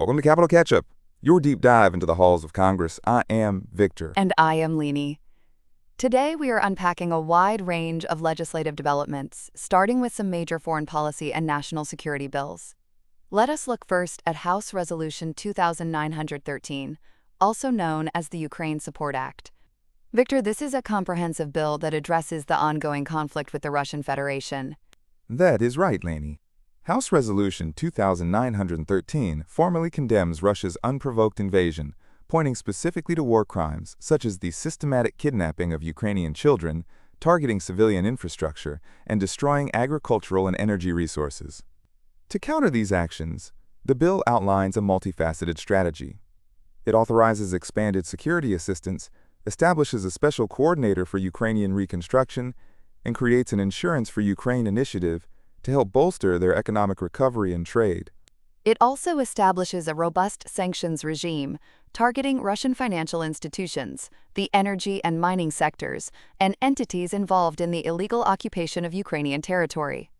Welcome to Capital Catch-Up, your deep dive into the halls of Congress. I am Victor. And I am Leanie. Today we are unpacking a wide range of legislative developments, starting with some major foreign policy and national security bills. Let us look first at House Resolution 2913, also known as the Ukraine Support Act. Victor, this is a comprehensive bill that addresses the ongoing conflict with the Russian Federation. That is right, Laney. House Resolution 2913 formally condemns Russia's unprovoked invasion, pointing specifically to war crimes such as the systematic kidnapping of Ukrainian children, targeting civilian infrastructure, and destroying agricultural and energy resources. To counter these actions, the bill outlines a multifaceted strategy. It authorizes expanded security assistance, establishes a special coordinator for Ukrainian reconstruction, and creates an Insurance for Ukraine initiative to help bolster their economic recovery and trade. It also establishes a robust sanctions regime, targeting Russian financial institutions, the energy and mining sectors, and entities involved in the illegal occupation of Ukrainian territory.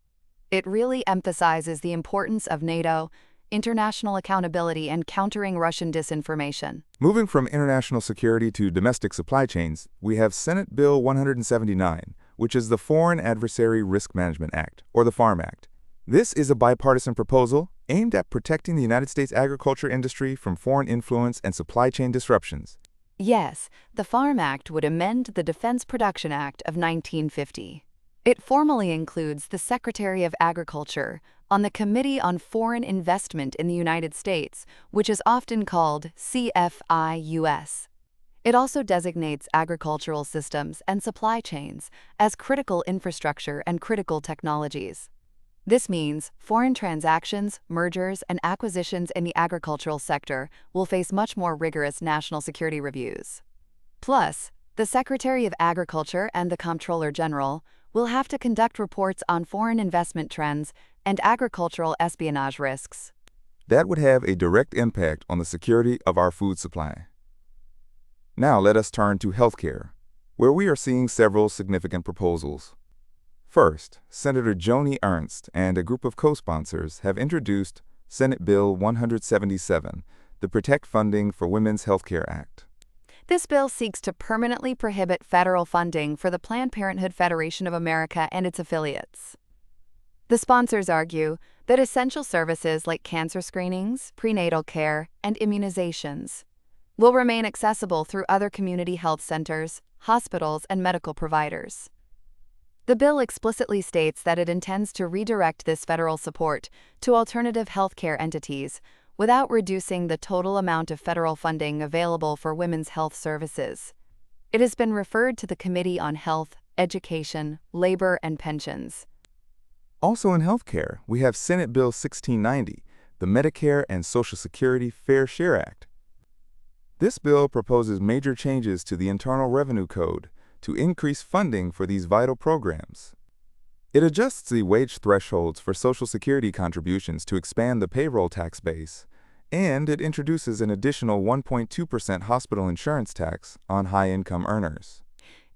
It really emphasizes the importance of NATO, international accountability, and countering Russian disinformation. Moving from international security to domestic supply chains, we have Senate Bill 179, which is the Foreign Adversary Risk Management Act, or the FARM Act. This is a bipartisan proposal aimed at protecting the United States agriculture industry from foreign influence and supply chain disruptions. Yes, the FARM Act would amend the Defense Production Act of 1950. It formally includes the Secretary of Agriculture on the Committee on Foreign Investment in the United States, which is often called CFIUS. It also designates agricultural systems and supply chains as critical infrastructure and critical technologies. This means foreign transactions, mergers, and acquisitions in the agricultural sector will face much more rigorous national security reviews. Plus, the Secretary of Agriculture and the Comptroller General will have to conduct reports on foreign investment trends and agricultural espionage risks. That would have a direct impact on the security of our food supply. Now let us turn to healthcare, where we are seeing several significant proposals. First, Senator Joni Ernst and a group of co-sponsors have introduced Senate Bill 177, the Protect Funding for Women's Healthcare Act. This bill seeks to permanently prohibit federal funding for the Planned Parenthood Federation of America and its affiliates. The sponsors argue that essential services like cancer screenings, prenatal care, and immunizations will remain accessible through other community health centers, hospitals, and medical providers. The bill explicitly states that it intends to redirect this federal support to alternative healthcare entities without reducing the total amount of federal funding available for women's health services. It has been referred to the Committee on Health, Education, Labor, and Pensions. Also in healthcare, we have Senate Bill 1690, the Medicare and Social Security Fair Share Act. This bill proposes major changes to the Internal Revenue Code to increase funding for these vital programs. It adjusts the wage thresholds for Social Security contributions to expand the payroll tax base, and it introduces an additional 1.2% hospital insurance tax on high-income earners.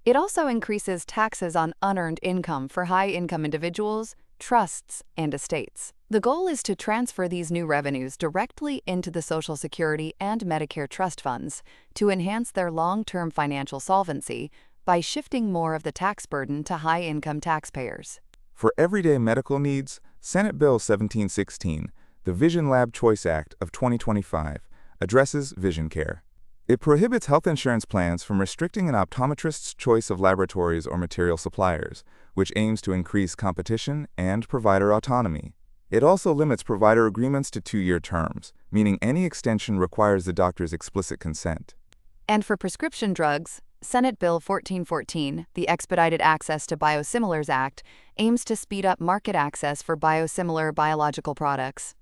It also increases taxes on unearned income for high-income individuals, trusts, and estates. The goal is to transfer these new revenues directly into the Social Security and Medicare trust funds to enhance their long-term financial solvency by shifting more of the tax burden to high-income taxpayers. For everyday medical needs, Senate Bill 1716, the Vision Lab Choice Act of 2025, addresses vision care. It prohibits health insurance plans from restricting an optometrist's choice of laboratories or material suppliers, which aims to increase competition and provider autonomy. It also limits provider agreements to 2-year terms, meaning any extension requires the doctor's explicit consent. And for prescription drugs, Senate Bill 1414, the Expedited Access to Biosimilars Act, aims to speed up market access for biosimilar biological products.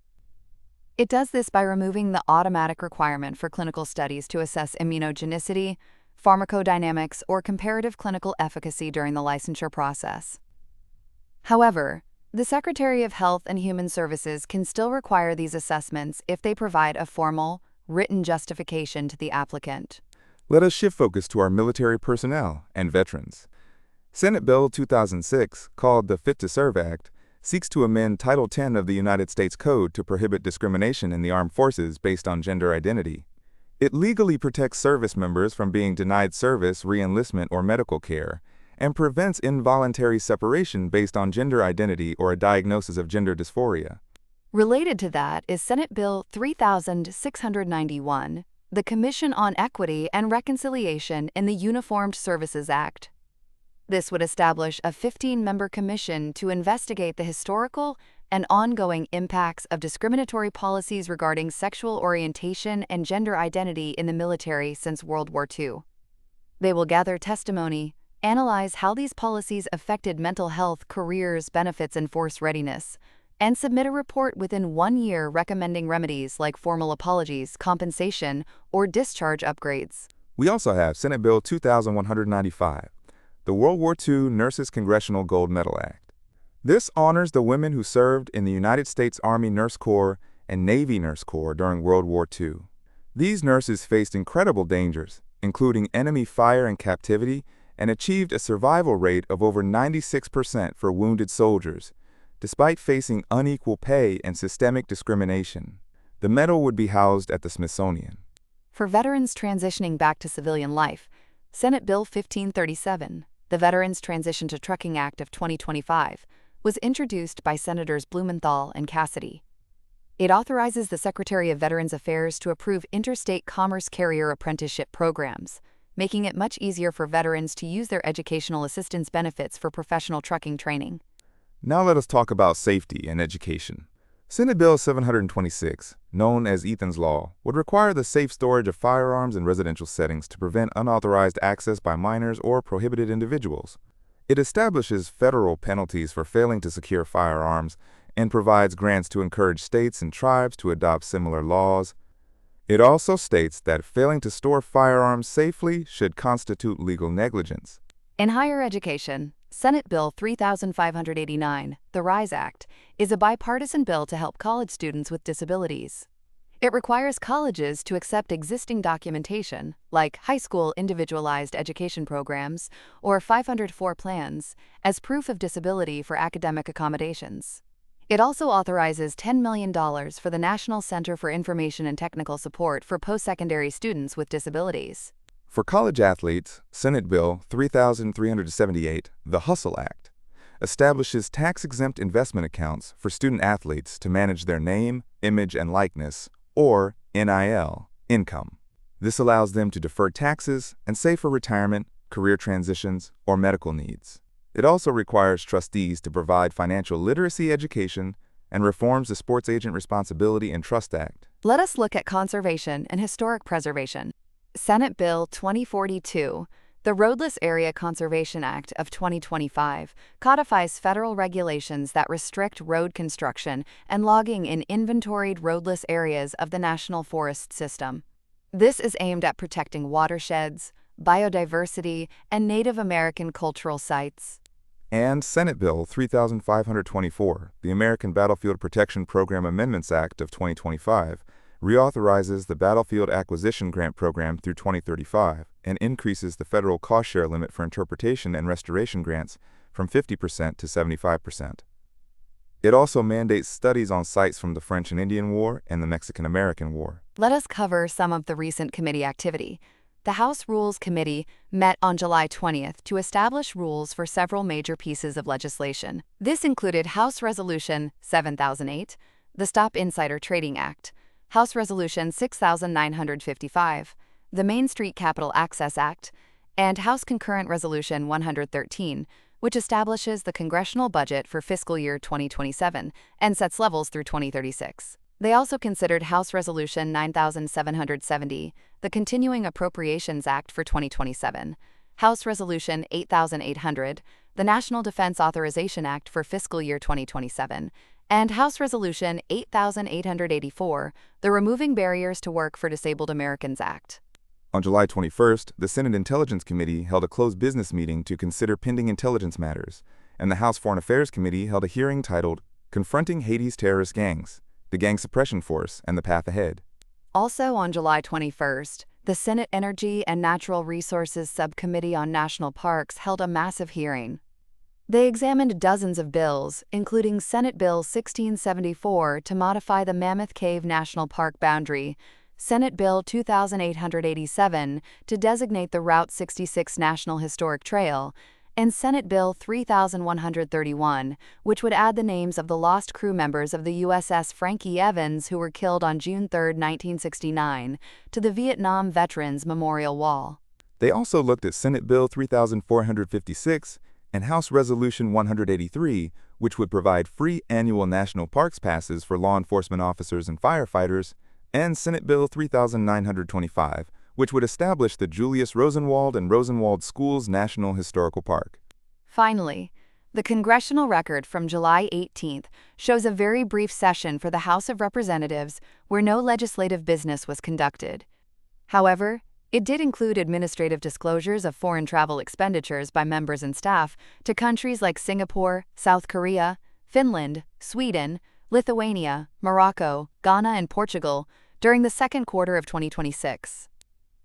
It does this by removing the automatic requirement for clinical studies to assess immunogenicity, pharmacodynamics, or comparative clinical efficacy during the licensure process. However, the Secretary of Health and Human Services can still require these assessments if they provide a formal, written justification to the applicant. Let us shift focus to our military personnel and veterans. Senate Bill 2006, called the Fit to Serve Act, seeks to amend Title 10 of the United States Code to prohibit discrimination in the armed forces based on gender identity. It legally protects service members from being denied service, re-enlistment, or medical care, and prevents involuntary separation based on gender identity or a diagnosis of gender dysphoria. Related to that is Senate Bill 3691, the Commission on Equity and Reconciliation in the Uniformed Services Act. This would establish a 15-member commission to investigate the historical and ongoing impacts of discriminatory policies regarding sexual orientation and gender identity in the military since World War II. They will gather testimony, analyze how these policies affected mental health, careers, benefits, and force readiness, and submit a report within 1 year recommending remedies like formal apologies, compensation, or discharge upgrades. We also have Senate Bill 2195, the World War II Nurses Congressional Gold Medal Act. This honors the women who served in the United States Army Nurse Corps and Navy Nurse Corps during World War II. These nurses faced incredible dangers, including enemy fire and captivity, and achieved a survival rate of over 96% for wounded soldiers, despite facing unequal pay and systemic discrimination. The medal would be housed at the Smithsonian. For veterans transitioning back to civilian life, Senate Bill 1537, the Veterans Transition to Trucking Act of 2025, was introduced by Senators Blumenthal and Cassidy. It authorizes the Secretary of Veterans Affairs to approve interstate commerce carrier apprenticeship programs, making it much easier for veterans to use their educational assistance benefits for professional trucking training. Now let us talk about safety and education. Senate Bill 726, known as Ethan's Law, would require the safe storage of firearms in residential settings to prevent unauthorized access by minors or prohibited individuals. It establishes federal penalties for failing to secure firearms and provides grants to encourage states and tribes to adopt similar laws. It also states that failing to store firearms safely should constitute legal negligence. In higher education, Senate Bill 3589, the RISE Act, is a bipartisan bill to help college students with disabilities. It requires colleges to accept existing documentation, like high school individualized education programs or 504 plans, as proof of disability for academic accommodations. It also authorizes $10 million for the National Center for Information and Technical Support for post-secondary students with disabilities. For college athletes, Senate Bill 3378, the Hustle Act, establishes tax-exempt investment accounts for student athletes to manage their name, image, and likeness, or NIL, income. This allows them to defer taxes and save for retirement, career transitions, or medical needs. It also requires trustees to provide financial literacy education and reforms the Sports Agent Responsibility and Trust Act. Let us look at conservation and historic preservation. Senate Bill 2042, the Roadless Area Conservation Act of 2025, codifies federal regulations that restrict road construction and logging in inventoried roadless areas of the National Forest System. This is aimed at protecting watersheds, biodiversity, and Native American cultural sites. And Senate Bill 3524, the American Battlefield Protection Program Amendments Act of 2025, reauthorizes the Battlefield Acquisition Grant Program through 2035 and increases the federal cost share limit for interpretation and restoration grants from 50% to 75%. It also mandates studies on sites from the French and Indian War and the Mexican-American War. Let us cover some of the recent committee activity. The House Rules Committee met on July 20th to establish rules for several major pieces of legislation. This included House Resolution 7008, the Stop Insider Trading Act, House Resolution 6955, the Main Street Capital Access Act, and House Concurrent Resolution 113, which establishes the congressional budget for fiscal year 2027 and sets levels through 2036. They also considered House Resolution 9770, the Continuing Appropriations Act for 2027, House Resolution 8800, the National Defense Authorization Act for fiscal year 2027, and House Resolution 8884, the Removing Barriers to Work for Disabled Americans Act. On July 21st, the Senate Intelligence Committee held a closed business meeting to consider pending intelligence matters, and the House Foreign Affairs Committee held a hearing titled Confronting Haiti's Terrorist Gangs, the Gang Suppression Force, and the Path Ahead. Also on July 21st, the Senate Energy and Natural Resources Subcommittee on National Parks held a massive hearing. They examined dozens of bills, including Senate Bill 1674 to modify the Mammoth Cave National Park boundary, Senate Bill 2887 to designate the Route 66 National Historic Trail, and Senate Bill 3131, which would add the names of the lost crew members of the USS Frankie Evans who were killed on June 3, 1969, to the Vietnam Veterans Memorial Wall. They also looked at Senate Bill 3456 and House Resolution 183, which would provide free annual national parks passes for law enforcement officers and firefighters, and Senate Bill 3925, which would establish the Julius Rosenwald and Rosenwald Schools National Historical Park. Finally, the congressional record from July 18th shows a very brief session for the House of Representatives where no legislative business was conducted. However, it did include administrative disclosures of foreign travel expenditures by members and staff to countries like Singapore, South Korea, Finland, Sweden, Lithuania, Morocco, Ghana, and Portugal during the second quarter of 2026.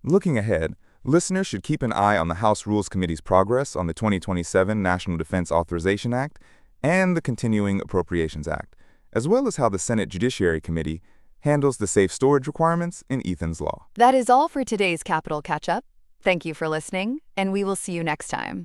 Looking ahead, listeners should keep an eye on the House Rules Committee's progress on the 2027 National Defense Authorization Act and the Continuing Appropriations Act, as well as how the Senate Judiciary Committee handles the safe storage requirements in Ethan's Law. That is all for today's Capital Catch-Up. Thank you for listening, and we will see you next time.